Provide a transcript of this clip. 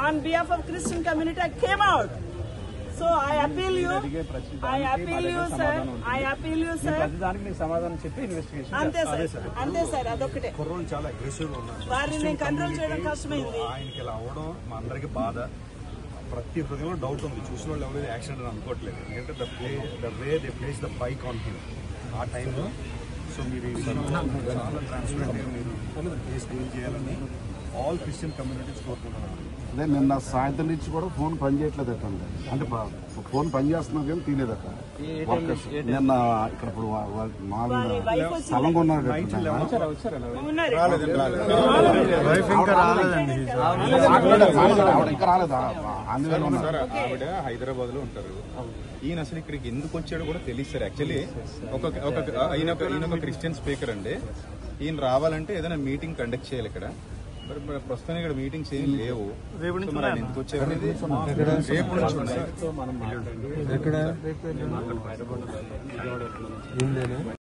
on behalf of Christian community, I came out. So I appeal you, sir. I appeal you, sir. అంతే sir అదొకటే. కుర్రోళ్ళు చాలా aggressive గా ఉన్నారు. వారిని నేను కంట్రోల్ చేయడం కష్టమైంది. ఆయనకి ఇలా అవడం మా అందరికి బాధ. ప్రతి హృదయంలో డౌట్ ఉంది. చూసిన వాళ్ళు ఎవరైతే యాక్సిడెంట్ అని అనుకోవట్లేదు. ఎందుకంటే the way they place the bike on him ఆ టైంలో. సో మీరు చాలా ట్రాన్స్పరెంట్గా మీరు కేసు డీల్ చేయాలని ఆల్ క్రిస్టియన్ కమ్యూనిటీస్ కోరుకుంటున్నారు. అదే నిన్న సాయంత్రం నుంచి కూడా ఫోన్ పనిచేయట్లేదు అంటే ఫోన్ పనిచేస్తున్నారు కానీ తీయలేదట. నిన్న ఇక్కడ ఇప్పుడు స్థలం కొన్నారు ఇంకా రాలేదా? ఆవిడ హైదరాబాద్ లో ఉంటారు. ఈయన అసలు ఇక్కడికి ఎందుకు వచ్చాడో కూడా తెలియదు సార్. యాక్చువల్లీ ఈయన ఒక క్రిస్టియన్ స్పీకర్ అండి. ఈయన రావాలంటే ఏదైనా మీటింగ్ కండక్ట్ చేయాలి ఇక్కడ. మరి ప్రస్తుతం ఇక్కడ మీటింగ్స్ ఏం లేవు. ఎందుకు వచ్చారు అనేది రేపు నుంచి